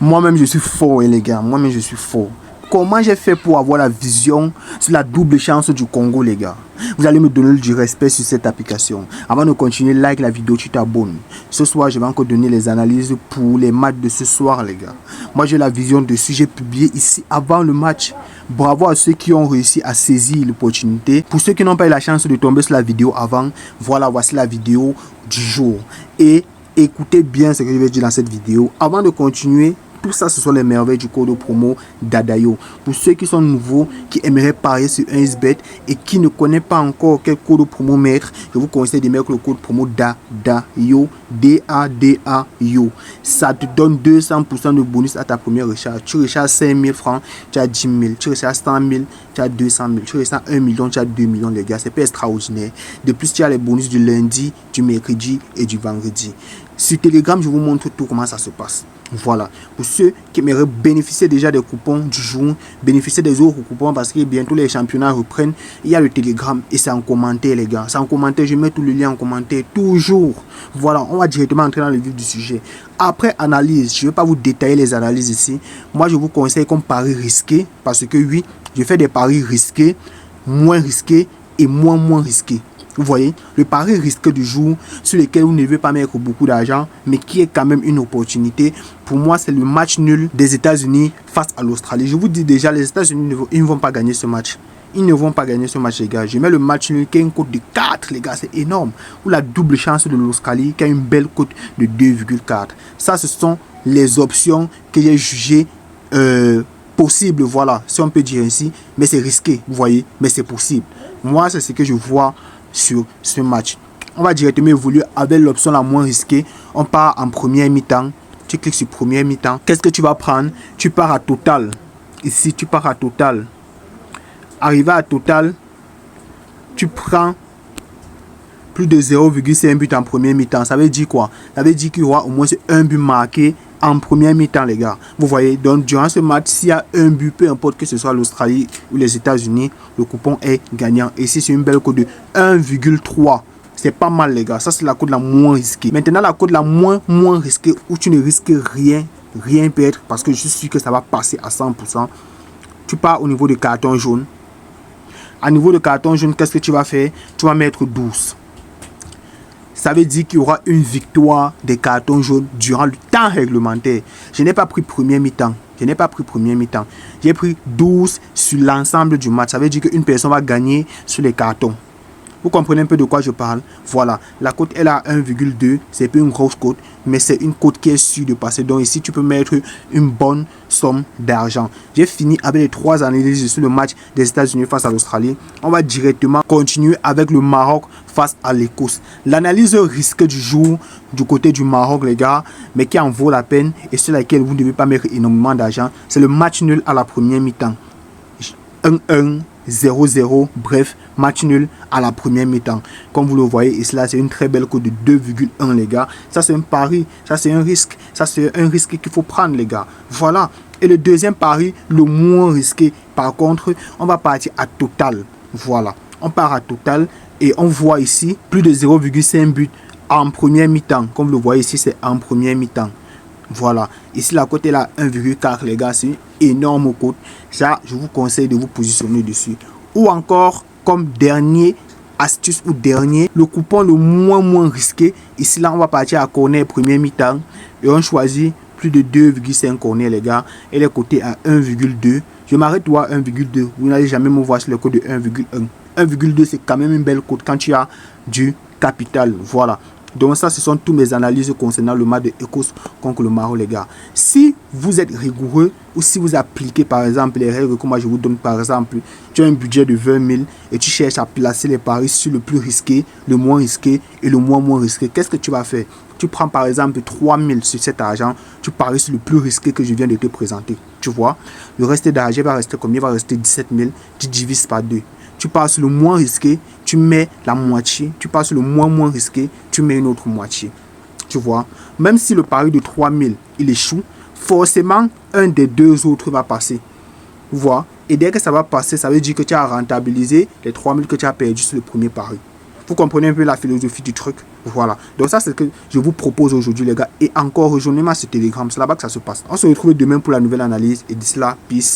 Moi-même, je suis fort, les gars. Moi-même, je suis fort. Comment j'ai fait pour avoir la vision sur la double chance du Congo, les gars? Vous allez me donner du respect sur cette application. Avant de continuer, like la vidéo, tu t'abonnes. Ce soir, je vais encore donner les analyses pour les matchs de ce soir, les gars. Moi, j'ai la vision dessus. J'ai publié ici avant le match. Bravo à ceux qui ont réussi à saisir l'opportunité. Pour ceux qui n'ont pas eu la chance de tomber sur la vidéo avant, voilà, voici la vidéo du jour. Et écoutez bien ce que je vais dire dans cette vidéo. Avant de continuer, tout ça, ce sont les merveilles du code promo Dadayo. Pour ceux qui sont nouveaux, qui aimeraient parier sur 1xBet et qui ne connaissent pas encore quel code promo mettre, je vous conseille de mettre le code promo Dadayo, D-A-D-A-YO. Ça te donne 200% de bonus à ta première recharge. Tu recharges 5 000 francs, tu as 10 000. Tu recharges 100 000, tu as 200 000. Tu recharges 1 million, tu as 2 millions, les gars. C'est pas extraordinaire. De plus, tu as les bonus du lundi, du mercredi et du vendredi. Sur Telegram, je vous montre tout comment ça se passe. Voilà. Pour ceux qui aimeraient bénéficier déjà des coupons du jour, bénéficier des autres coupons parce que bientôt les championnats reprennent, il y a le Telegram et c'est en commentaire, les gars. C'est en commentaire, je mets tout le lien en commentaire, toujours. Voilà, on va directement entrer dans le vif du sujet. Après analyse, je ne vais pas vous détailler les analyses ici. Moi, je vous conseille comme pari risqué parce que oui, je fais des paris risqués, moins risqués et moins risqués. Vous voyez, le pari risqué du jour sur lequel vous ne devez pas mettre beaucoup d'argent, mais qui est quand même une opportunité. Pour moi, c'est le match nul des États-Unis face à l'Australie. Je vous dis déjà, les États-Unis, ils ne vont pas gagner ce match. Ils ne vont pas gagner ce match, les gars. Je mets le match nul qui a une cote de 4, les gars, c'est énorme. Ou la double chance de l'Australie qui a une belle cote de 2,4. Ça, ce sont les options que j'ai jugées possibles, voilà, si on peut dire ainsi. Mais c'est risqué, vous voyez, mais c'est possible. Moi, c'est ce que je vois sur ce match. On va directement évoluer avec l'option la moins risquée. On part en première mi-temps. Tu cliques sur première mi-temps. Qu'est-ce que tu vas prendre? Tu pars à total. Ici, tu pars à total. Arrivé à total, tu prends plus de 0,5 but en première mi-temps. Ça veut dire quoi? Ça veut dire qu'il y aura au moins un but marqué en première mi-temps, les gars. Vous voyez, donc durant ce match, s'il y a un but, peu importe que ce soit l'Australie ou les États-Unis, le coupon est gagnant. Et ici, c'est une belle cote de 1,3. C'est pas mal, les gars. Ça, c'est la cote la moins risquée. Maintenant, la cote la moins risquée, où tu ne risques rien peut être, parce que je suis sûr que ça va passer à 100%. Tu pars au niveau de carton jaune. À niveau de carton jaune, qu'est-ce que tu vas faire? Tu vas mettre 12. Ça veut dire qu'il y aura une victoire des cartons jaunes durant le temps réglementaire. Je n'ai pas pris premier mi-temps. J'ai pris 12 sur l'ensemble du match. Ça veut dire qu'une personne va gagner sur les cartons. Vous comprenez un peu de quoi je parle? Voilà, la cote est à 1,2. C'est pas une grosse cote, mais c'est une cote qui est sûre de passer. Donc ici, tu peux mettre une bonne somme d'argent. J'ai fini avec les 3 analyses sur le match des États-Unis face à l'Australie. On va directement continuer avec le Maroc face à l'Écosse. L'analyse risquée du jour du côté du Maroc, les gars, mais qui en vaut la peine et sur laquelle vous ne devez pas mettre énormément d'argent, c'est le match nul à la première mi-temps. 1-1. 0-0, bref, match nul à la première mi-temps. Comme vous le voyez, ici là, c'est une très belle cote de 2,1, les gars. Ça, c'est un pari, ça, c'est un risque. Ça, c'est un risque qu'il faut prendre, les gars. Voilà. Et le deuxième pari, le moins risqué, par contre, on va partir à total. Voilà. On part à total et on voit ici plus de 0,5 but en première mi-temps. Comme vous le voyez ici, c'est en première mi-temps. Voilà, ici la cote est là 1,4, les gars, c'est une énorme cote. Ça, je vous conseille de vous positionner dessus. Ou encore, comme dernier astuce ou dernier, le coupon le moins risqué. Ici là, on va partir à corner première mi-temps et on choisit plus de 2,5 corner, les gars. Elle est cotée à 1,2. Je m'arrête à 1,2. Vous n'allez jamais me voir sur le code de 1,1. 1,2, c'est quand même une belle cote quand tu as du capital. Voilà. Donc ça, ce sont toutes mes analyses concernant le match de l'Écosse contre le Maroc, les gars. Si vous êtes rigoureux ou si vous appliquez par exemple les règles que moi je vous donne, par exemple, tu as un budget de 20 000 et tu cherches à placer les paris sur le plus risqué, le moins risqué et le moins risqué, qu'est-ce que tu vas faire? Tu prends par exemple 3 000 sur cet argent, tu paries sur le plus risqué que je viens de te présenter. Tu vois, le reste d'argent va rester combien? Il va rester 17 000, tu divises par 2. Tu pars sur le moins risqué, tu mets la moitié. Tu pars sur le moins risqué, tu mets une autre moitié. Tu vois, même si le pari de 3 000, il échoue, forcément, un des deux autres va passer. Tu vois, et dès que ça va passer, ça veut dire que tu as rentabilisé les 3 000 que tu as perdu sur le premier pari. Vous comprenez un peu la philosophie du truc. Voilà. Donc ça, c'est ce que je vous propose aujourd'hui, les gars. Et encore, rejoignez-moi sur Telegram. C'est là-bas que ça se passe. On se retrouve demain pour la nouvelle analyse. Et d'ici là, peace.